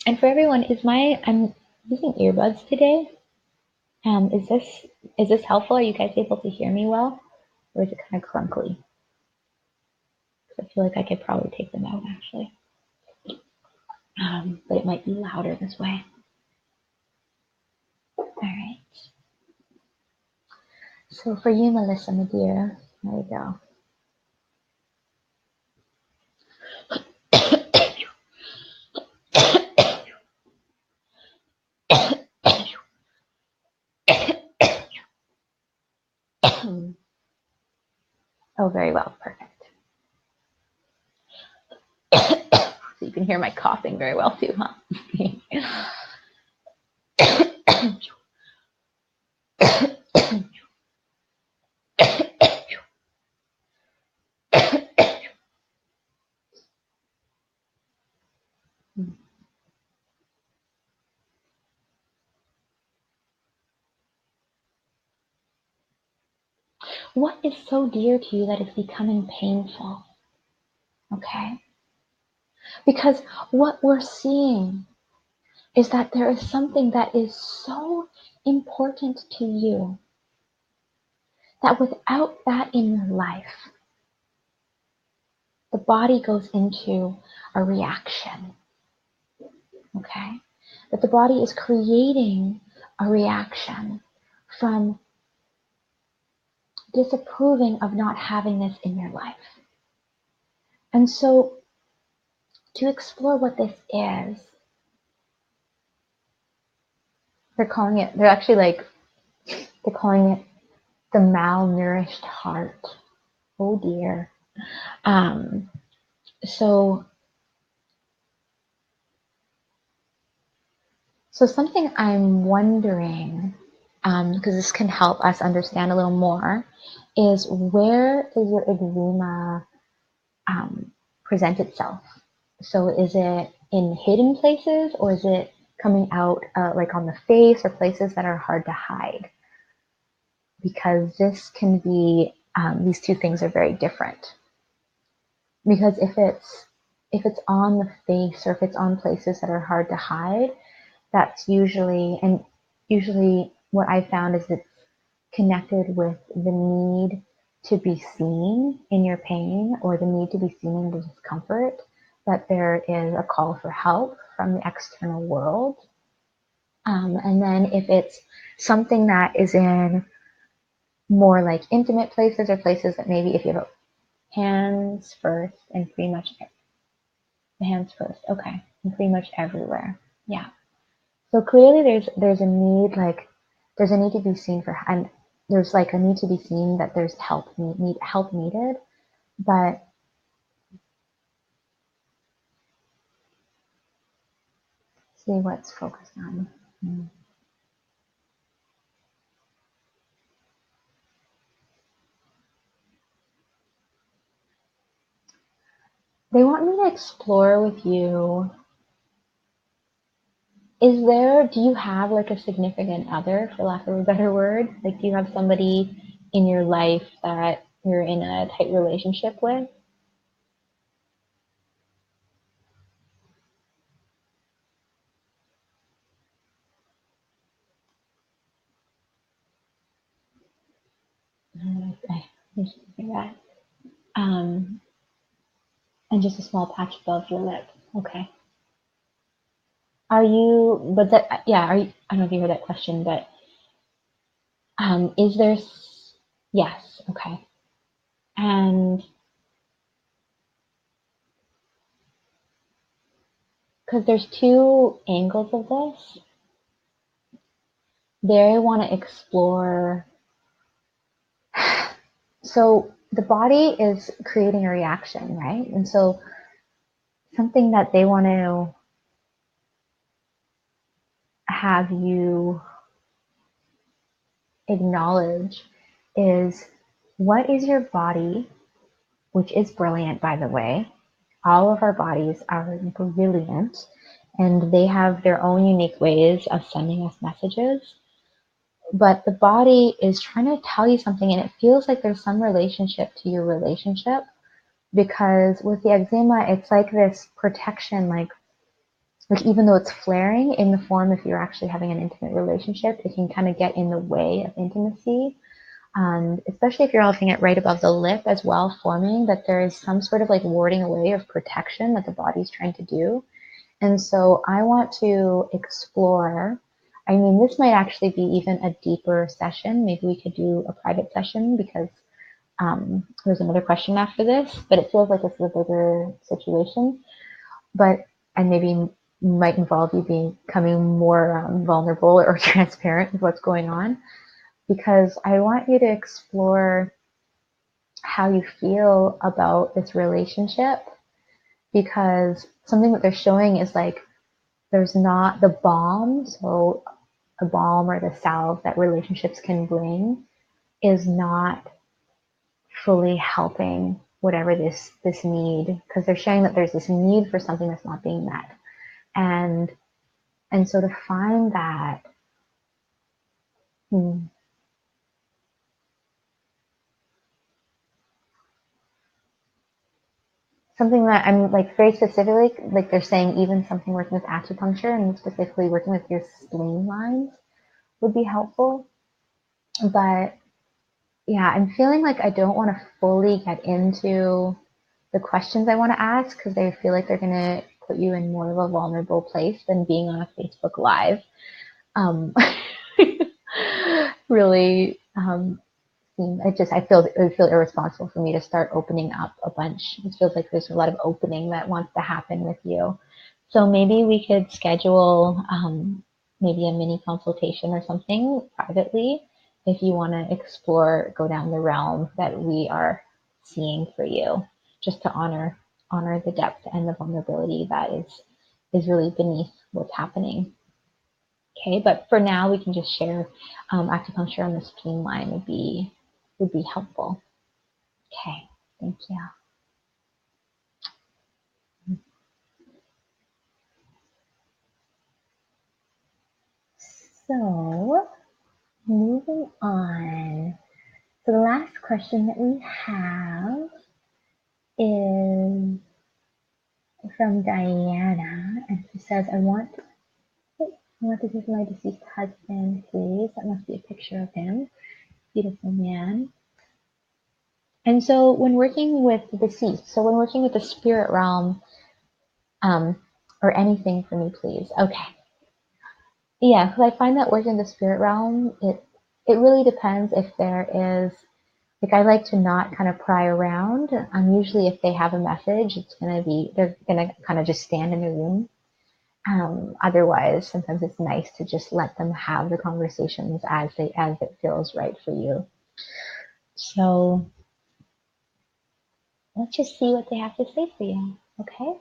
S1: And for everyone, I'm using earbuds today. Is this helpful? Are you guys able to hear me well? Or is it kind of crunkly? I feel like I could probably take them out actually. But it might be louder this way. All right. So for you, Melissa, my dear, there we go. Oh, very well. Perfect. So you can hear my coughing very well too, huh? What is so dear to you that is becoming painful? Okay? Because what we're seeing is that there is something that is so important to you that without that in your life, the body goes into a reaction. Okay? That the body is creating a reaction from disapproving of not having this in your life. And so to explore what this is, they're calling it the malnourished heart. Oh dear. So something I'm wondering, because this can help us understand a little more, is where does your eczema present itself? So is it in hidden places, or is it coming out like on the face, or places that are hard to hide? Because this can be, these two things are very different. Because if it's on the face, or if it's on places that are hard to hide, that's usually what I found is it's connected with the need to be seen in your pain, or the need to be seen in the discomfort, that there is a call for help from the external world. And then if it's something that is in more like intimate places, or places that maybe if you have hands first and pretty much the hands first, okay, and pretty much everywhere, yeah. So clearly there's a need, like there's a need to be seen for, and there's like a need to be seen that there's help needed, but see what's focused on. They want me to explore with you, do you have like a significant other, for lack of a better word? Like, do you have somebody in your life that you're in a tight relationship with? I just hear that. And just a small patch above your lip. Okay. Are you, but that, yeah, are you, I don't know if you heard that question, but is there, yes, okay. And because there's two angles of this, they want to explore. So the body is creating a reaction, right? And so something that they want to have you acknowledge is, what is your body which is brilliant, by the way. All of our bodies are brilliant, and they have their own unique ways of sending us messages. But the body is trying to tell you something, and it feels like there's some relationship to your relationship, because with the eczema, it's like this protection, like even though it's flaring in the form, if you're actually having an intimate relationship, it can kind of get in the way of intimacy. And especially if you're having it right above the lip as well, forming, that there is some sort of like warding away of protection that the body's trying to do. And so I want to explore, I mean, this might actually be even a deeper session. Maybe we could do a private session, because there's another question after this, but it feels like this is a bigger situation. But, and maybe might involve you becoming more vulnerable or transparent with what's going on, because I want you to explore how you feel about this relationship, because something that they're showing is like there's not the balm, so a balm or the salve that relationships can bring is not fully helping whatever this need, because they're showing that there's this need for something that's not being met. And so to find that, something that I'm like very specifically, like they're saying even something working with acupuncture and specifically working with your spleen lines would be helpful. But yeah, I'm feeling like I don't want to fully get into the questions I want to ask, because I feel like they're going to put you in more of a vulnerable place than being on a Facebook Live. Really, I feel it would feel irresponsible for me to start opening up a bunch. It feels like there's a lot of opening that wants to happen with you. So maybe we could schedule maybe a mini consultation or something privately, if you want to explore, go down the realm that we are seeing for you, just to honor the depth and the vulnerability that is really beneath what's happening. Okay, but for now we can just share acupuncture on the spleen line would be helpful. Okay, thank you. So moving on. So the last question that we have is from Diana, and she says, I want to give my deceased husband, please. That must be a picture of him. Beautiful man. And so when working with the deceased, so when working with the spirit realm, or anything for me, please. Okay. Yeah, because I find that working in the spirit realm, it really depends if there is, like, I like to not kind of pry around. Usually if they have a message, they're gonna kind of just stand in the room. Otherwise, sometimes it's nice to just let them have the conversations as it feels right for you. So let's just see what they have to say for you, okay?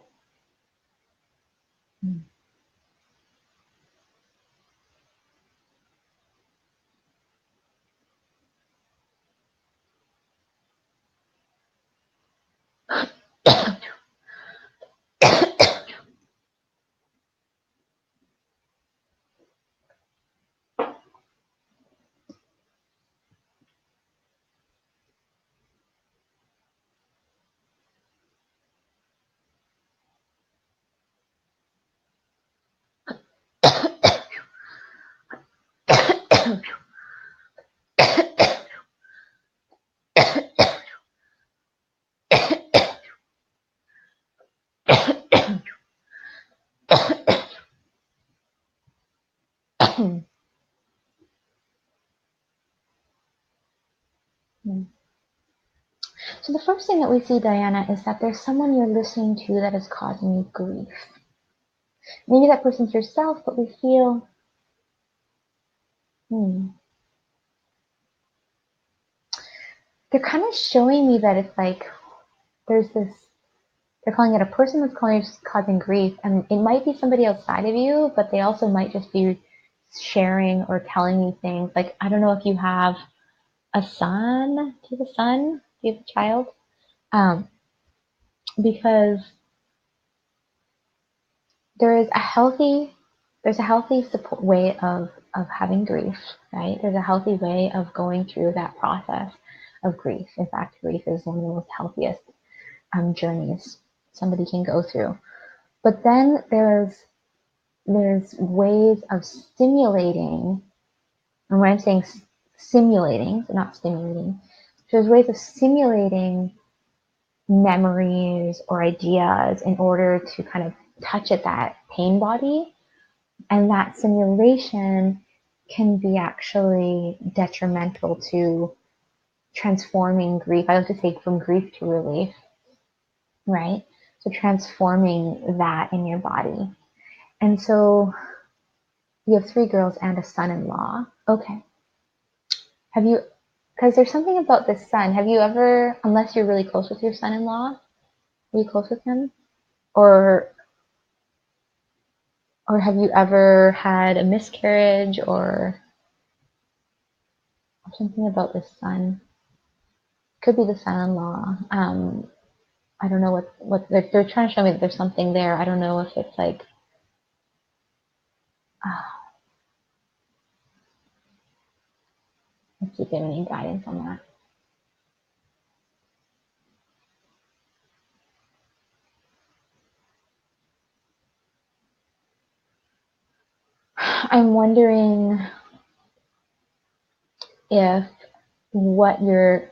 S1: So the first thing that we see, Diana, is that there's someone you're listening to that is causing you grief. Maybe that person's yourself, but we feel, they're kind of showing me that it's like there's this, they're calling it a person that's causing grief, and it might be somebody outside of you, but they also might just be sharing or telling you things. Like, I don't know if you have a son. Do you have a son? Do you have a child? Because there is a healthy support way of having grief, right? There's a healthy way of going through that process of grief. In fact, grief is one of the most healthiest journeys somebody can go through. But then there's ways of stimulating, and when I'm saying simulating, so not stimulating, there's ways of simulating memories or ideas in order to kind of touch at that pain body. And that simulation can be actually detrimental to transforming grief. I like to say from grief to relief, right? So transforming that in your body. And so you have 3 girls and a son-in-law. Okay. Have you, because there's something about the son. Have you ever, unless you're really close with your son-in-law, are you close with him? Or have you ever had a miscarriage or something about the son? Could be the son-in-law. I don't know what they're trying to show me that there's something there. I don't know if it's like, let's see if they have any guidance on that. I'm wondering if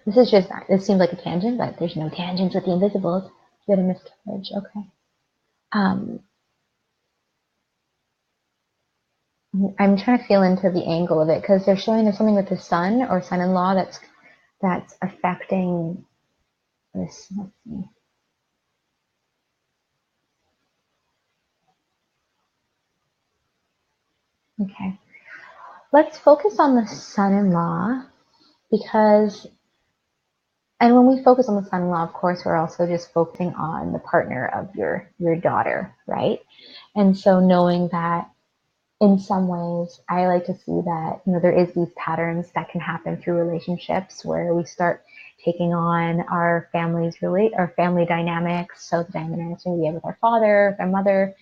S1: this seems like a tangent, but there's no tangents with the Inviisbles. You had a miscarriage, okay. Um, I'm trying to feel into the angle of it because they're showing there's something with the son or son-in-law that's affecting this. Let's see. Okay. Let's focus on the son-in-law because, and when we focus on the son-in-law, of course, we're also just focusing on the partner of your daughter, right? And so knowing that in some ways, I like to see that, there is these patterns that can happen through relationships where we start taking on our family dynamics. So the dynamics we have with our father, our mother.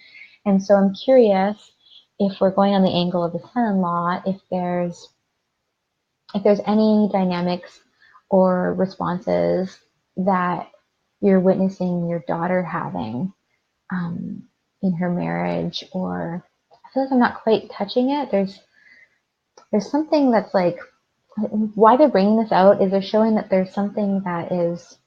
S1: And so I'm curious if we're going on the angle of the son-in-law, if there's any dynamics or responses that you're witnessing your daughter having in her marriage, or I feel like I'm not quite touching it. There's something that's like, why they're bringing this out is they're showing that there's something that is,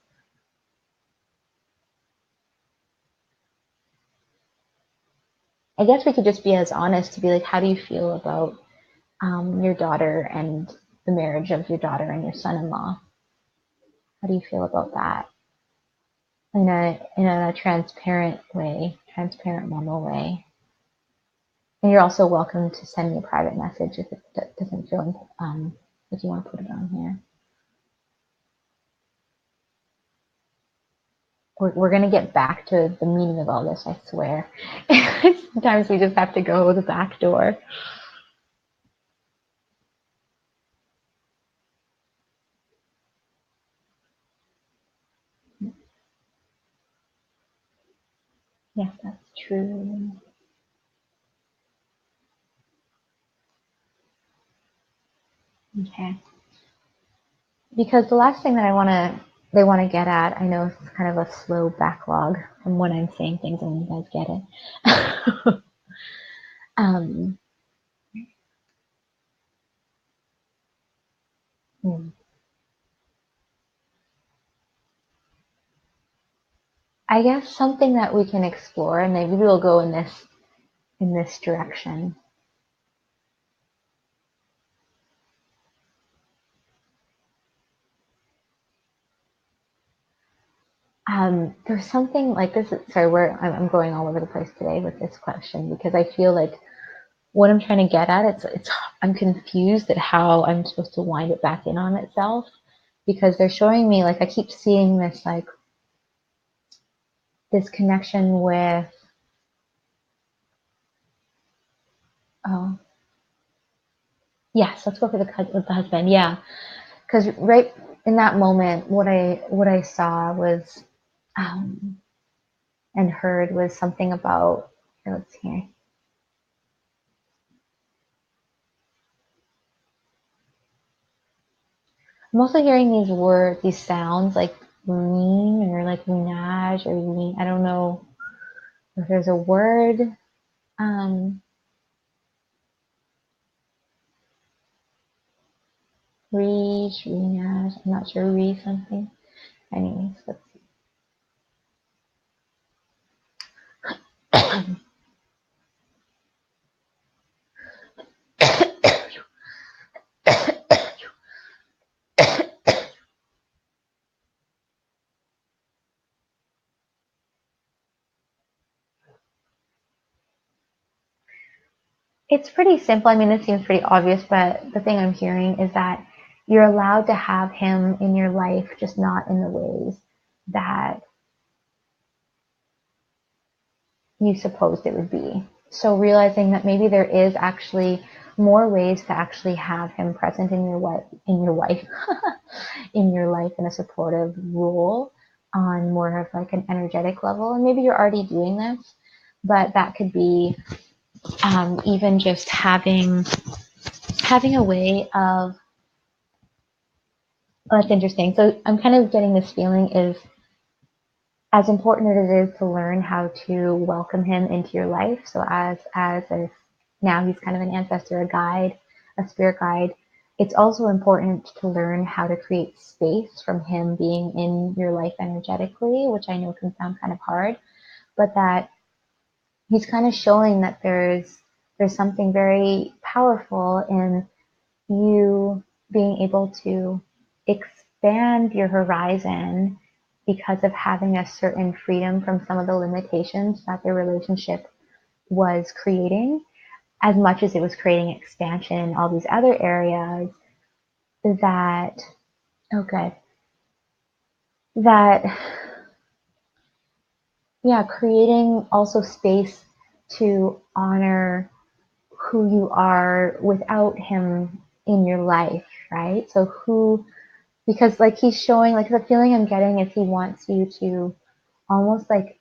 S1: I guess we could just be as honest to be like, how do you feel about your daughter and the marriage of your daughter and your son-in-law? How do you feel about that? In a transparent way, transparent, normal way. And you're also welcome to send me a private message if it doesn't feel, if you want to put it on here. We're going to get back to the meaning of all this, I swear. Sometimes we just have to go the back door. Yes, that's true. Okay. Because the last thing that they want to get at, I know it's kind of a slow backlog from when I'm saying things and when you guys get it. um, I guess something that we can explore, and maybe we'll go in this direction. There's something like this. Sorry, I'm going all over the place today with this question because I feel like what I'm trying to get at, I'm confused at how I'm supposed to wind it back in on itself because they're showing me, like, I keep seeing this, like, this connection with, oh, yes, let's go for with the husband. Yeah. Because, right, in that moment, what I saw was and heard was something about, let's see. I'm also hearing these words, these sounds like lean or like lunage or lean. I don't know if there's a word. Renage. I'm not sure. Something. Anyways, let's see. It's pretty simple. I mean, this seems pretty obvious, but the thing I'm hearing is that you're allowed to have him in your life, just not in the ways that you supposed it would be. So realizing that maybe there is actually more ways to actually have him present in your life, in your life in a supportive role on more of like an energetic level. And maybe you're already doing this, but that could be even just having a way of, oh, that's interesting. So I'm kind of getting this feeling is as important as it is to learn how to welcome him into your life. So as a, now he's kind of an ancestor, a guide, a spirit guide. It's also important to learn how to create space from him being in your life energetically, which I know can sound kind of hard, but that he's kind of showing that there's something very powerful in you being able to expand your horizon because of having a certain freedom from some of the limitations that the relationship was creating, as much as it was creating expansion in all these other areas that, okay, that, yeah, creating also space to honor who you are without him in your life, right? So because like he's showing, like the feeling I'm getting is he wants you to almost like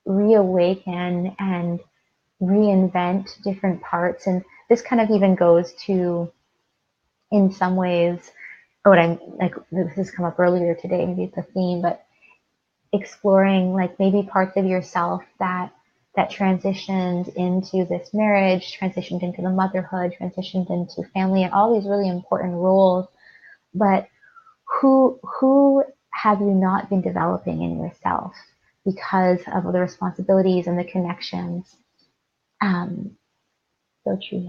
S1: reawaken and reinvent different parts. And this kind of even goes to, in some ways, what I'm like, this has come up earlier today, maybe it's a theme, but exploring like maybe parts of yourself that transitioned into this marriage, transitioned into the motherhood, transitioned into family, and all these really important roles. But who have you not been developing in yourself because of the responsibilities and the connections? So true.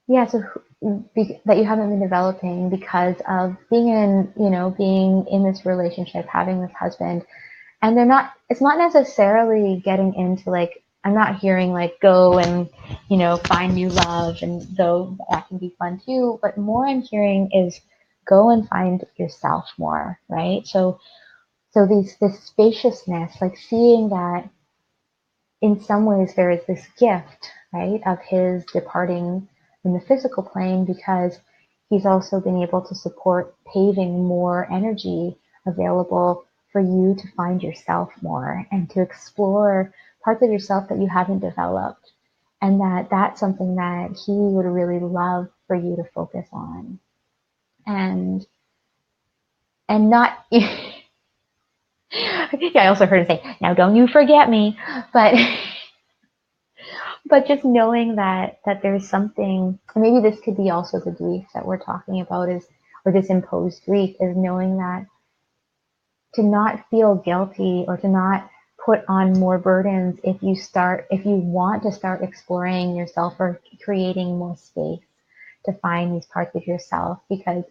S1: Yeah. So that you haven't been developing because of being in this relationship, having this husband, and it's not necessarily getting into like, I'm not hearing like go and find new love, and though that can be fun too, but more I'm hearing is go and find yourself more, right? So this spaciousness, like seeing that in some ways there is this gift, right, of his departing in the physical plane, because he's also been able to support paving more energy available for you to find yourself more and to explore parts of yourself that you haven't developed. And that's something that he would really love for you to focus on. And not, yeah, I also heard him say, now don't you forget me. But just knowing that there's something, maybe this could be also the grief that we're talking about, is, or this imposed grief, is knowing that to not feel guilty or to not put on more burdens if you want to start exploring yourself or creating more space to find these parts of yourself. Because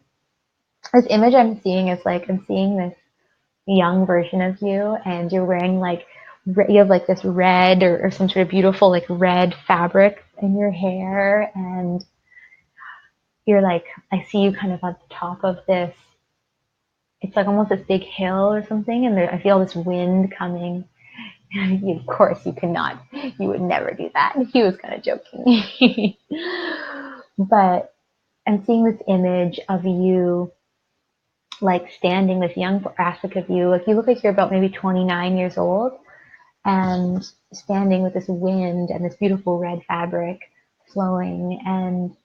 S1: this image I'm seeing is like, I'm seeing this young version of you, and you're wearing like, you have like this red or some sort of beautiful like red fabric in your hair, and you're like, I see you kind of at the top of this, it's like almost this big hill or something, and I feel this wind coming. Of course you would never do that. He was kind of joking. But I'm seeing this image of you like standing, this young aspect of you, like you look like you're about maybe 29 years old, and standing with this wind and this beautiful red fabric flowing. And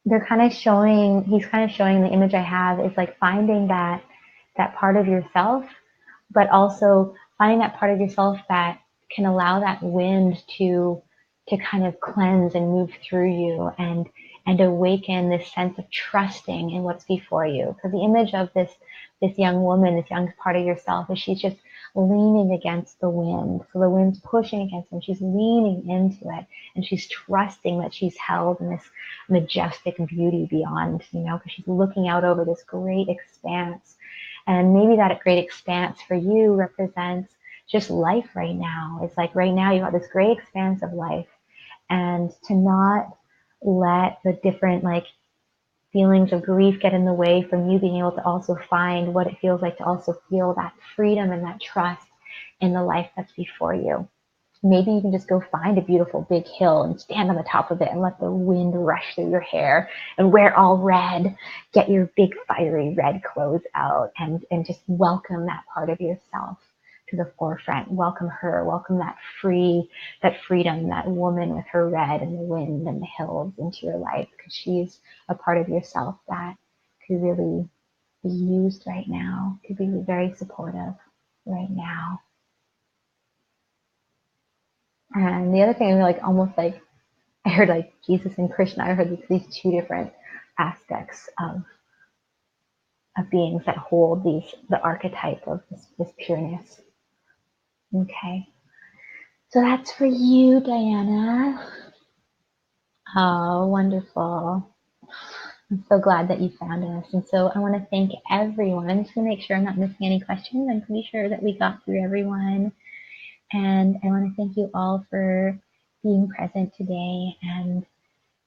S1: they're kind of showing, he's kind of showing, the image I have is like finding that part of yourself, but also finding that part of yourself that can allow that wind to kind of cleanse and move through you, and awaken this sense of trusting in what's before you. Because the image of this young woman, this young part of yourself, is she's just leaning against the wind. So the wind's pushing against her, and she's leaning into it, and she's trusting that she's held in this majestic beauty beyond, because she's looking out over this great expanse. And maybe that great expanse for you represents just life right now. It's like right now you've got this great expanse of life, and to not let the different like feelings of grief get in the way from you being able to also find what it feels like to also feel that freedom and that trust in the life that's before you. Maybe you can just go find a beautiful big hill and stand on the top of it and let the wind rush through your hair and wear all red. Get your big fiery red clothes out, and just welcome that part of yourself to the forefront. Welcome her, welcome that freedom, that woman with her red and the wind and the hills into your life, because she's a part of yourself that could really be used right now, could be very supportive right now. And the other thing, like almost like I heard like Jesus and Krishna, I heard these two different aspects of beings that hold the archetype of this pureness. Okay. So that's for you, Diana. Oh, wonderful. I'm so glad that you found us. And so I want to thank everyone. Just to make sure I'm not missing any questions. I'm pretty sure that we got through everyone. And I want to thank you all for being present today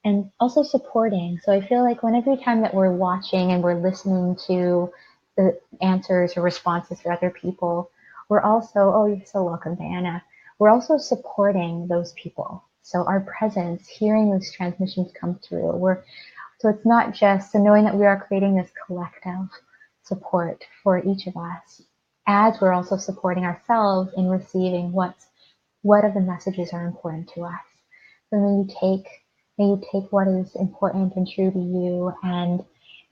S1: and also supporting. So I feel like every time that we're watching and we're listening to the answers or responses for other people, we're also, oh, you're so welcome, Diana. We're also supporting those people. So our presence, hearing those transmissions come through, so it's not just, so knowing that we are creating this collective support for each of us, as we're also supporting ourselves in receiving what of the messages are important to us. So may you take what is important and true to you,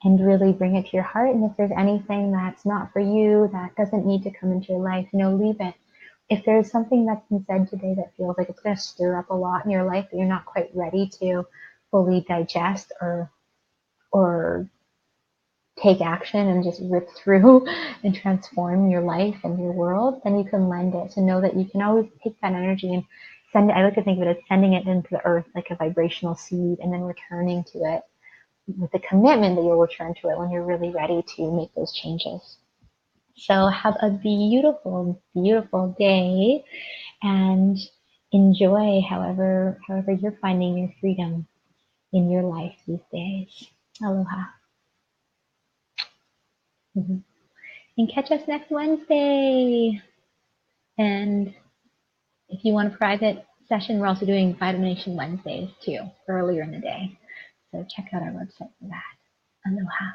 S1: and really bring it to your heart. And if there's anything that's not for you, that doesn't need to come into your life, leave it. If there's something that's been said today that feels like it's going to stir up a lot in your life that you're not quite ready to fully digest or take action and just rip through and transform your life and your world, then you can lend it. To know that you can always take that energy and send it. I like to think of it as sending it into the earth like a vibrational seed, and then returning to it with the commitment that you'll return to it when you're really ready to make those changes. So have a beautiful, beautiful day, and enjoy however you're finding your freedom in your life these days. Aloha. Mm-hmm. And catch us next Wednesday. And if you want a private session, we're also doing Vitamination Wednesdays too, earlier in the day. So check out our website for that. Aloha.